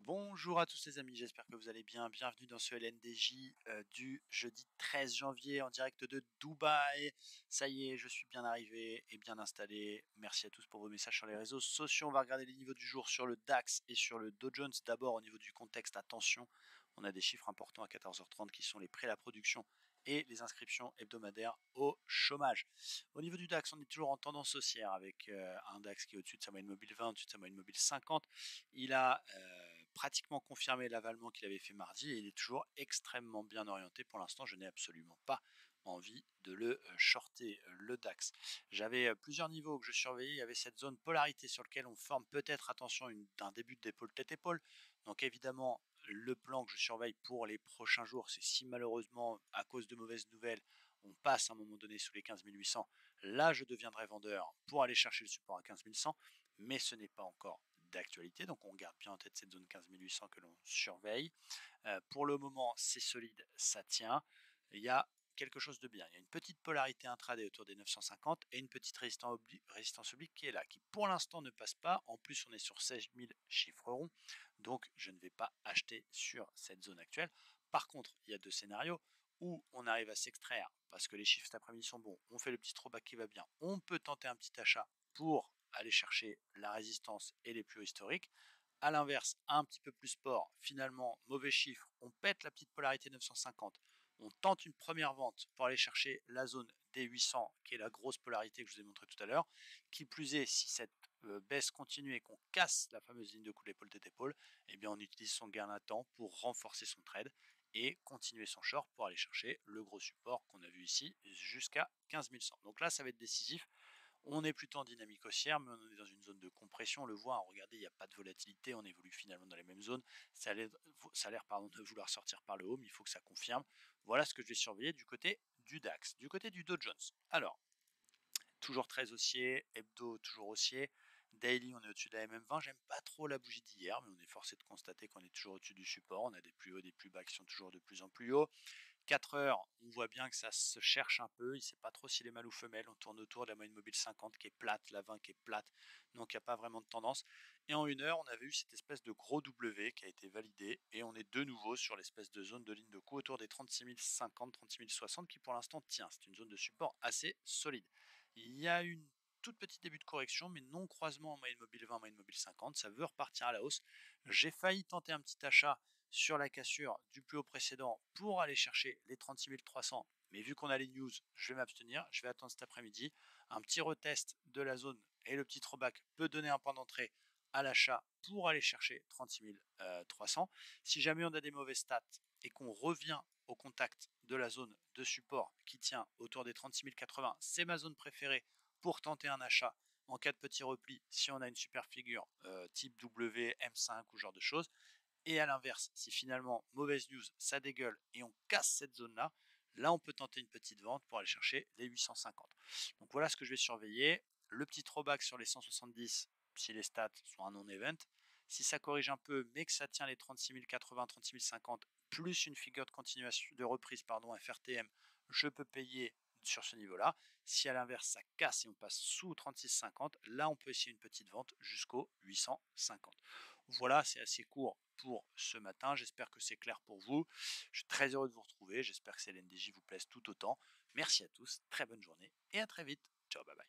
Bonjour à tous les amis, j'espère que vous allez bien. Bienvenue dans ce LNDJ du jeudi 13 janvier en direct de Dubaï. Ça y est, je suis bien arrivé et bien installé. Merci à tous pour vos messages sur les réseaux sociaux. On va regarder les niveaux du jour sur le DAX et sur le Dow Jones. D'abord au niveau du contexte, attention, on a des chiffres importants à 14h30 qui sont les prêts à la production et les inscriptions hebdomadaires au chômage. Au niveau du DAX, on est toujours en tendance haussière avec un DAX qui est au-dessus de sa moyenne mobile 20, au-dessus de sa moyenne mobile 50. Il a pratiquement confirmé l'avalement qu'il avait fait mardi et il est toujours extrêmement bien orienté. Pour l'instant, je n'ai absolument pas envie de le shorter, le DAX. J'avais plusieurs niveaux que je surveillais. Il y avait cette zone polarité sur laquelle on forme peut-être, attention, un début d'épaule tête-épaule. Donc évidemment, le plan que je surveille pour les prochains jours, c'est si malheureusement, à cause de mauvaises nouvelles, on passe à un moment donné sous les 15 800, là je deviendrai vendeur pour aller chercher le support à 15 100, mais ce n'est pas encore d'actualité, donc on garde bien en tête cette zone 15 800 que l'on surveille. Pour le moment, c'est solide, ça tient. Il y a quelque chose de bien. Il y a une petite polarité intraday autour des 950 et une petite résistance oblique qui est là, qui pour l'instant ne passe pas. En plus, on est sur 16 000 chiffres ronds, donc je ne vais pas acheter sur cette zone actuelle. Par contre, il y a deux scénarios où on arrive à s'extraire parce que les chiffres cet après-midi sont bons, on fait le petit throwback qui va bien, on peut tenter un petit achat pour aller chercher la résistance et les plus hauts historiques. A l'inverse, un petit peu plus sport, finalement, mauvais chiffre, on pète la petite polarité 950, on tente une première vente pour aller chercher la zone des 800, qui est la grosse polarité que je vous ai montré tout à l'heure. Qui plus est, si cette baisse continue et qu'on casse la fameuse ligne de coup d'épaule tête-épaule, eh bien on utilise son gain à temps pour renforcer son trade et continuer son short pour aller chercher le gros support qu'on a vu ici jusqu'à 15 100. Donc là, ça va être décisif. On est plutôt en dynamique haussière, mais on est dans une zone de compression. On le voit, regardez, il n'y a pas de volatilité, on évolue finalement dans les mêmes zones. Ça a l'air de vouloir sortir par le haut, mais il faut que ça confirme. Voilà ce que je vais surveiller du côté du DAX. Du côté du Dow Jones, alors, toujours très haussier, hebdo toujours haussier. Daily, on est au-dessus de la MM20. J'aime pas trop la bougie d'hier, mais on est forcé de constater qu'on est toujours au-dessus du support. On a des plus hauts, des plus bas qui sont toujours de plus en plus hauts. 4 heures, on voit bien que ça se cherche un peu. Il ne sait pas trop s'il est mâle ou femelle. On tourne autour de la moyenne mobile 50 qui est plate, la 20 qui est plate. Donc il n'y a pas vraiment de tendance. Et en 1 heure, on avait eu cette espèce de gros W qui a été validé. Et on est de nouveau sur l'espèce de zone de ligne de coup autour des 36 050, 36 060 qui pour l'instant tient. C'est une zone de support assez solide. Il y a une toute petite début de correction, mais non croisement en moyenne mobile 20, moyenne mobile 50. Ça veut repartir à la hausse. J'ai failli tenter un petit achat sur la cassure du plus haut précédent pour aller chercher les 36 300. Mais vu qu'on a les news, je vais m'abstenir. Je vais attendre cet après-midi. Un petit retest de la zone et le petit throwback peut donner un point d'entrée à l'achat pour aller chercher 36 300. Si jamais on a des mauvais stats et qu'on revient au contact de la zone de support qui tient autour des 36 080, c'est ma zone préférée pour tenter un achat en cas de petit repli si on a une super figure type W, M5 ou genre de choses. Et à l'inverse, si finalement, mauvaise news, ça dégueule et on casse cette zone-là, là on peut tenter une petite vente pour aller chercher les 850. Donc voilà ce que je vais surveiller. Le petit throwback sur les 170, si les stats sont un non-event. Si ça corrige un peu, mais que ça tient les 36 080, 36 050, plus une figure de continuation de reprise, FRTM, je peux payer sur ce niveau-là. Si à l'inverse ça casse et on passe sous 36,50, là on peut essayer une petite vente jusqu'au 850. Voilà, c'est assez court pour ce matin. J'espère que c'est clair pour vous. Je suis très heureux de vous retrouver. J'espère que ces LNDJ vous plaisent tout autant. Merci à tous, très bonne journée et à très vite. Ciao, bye bye.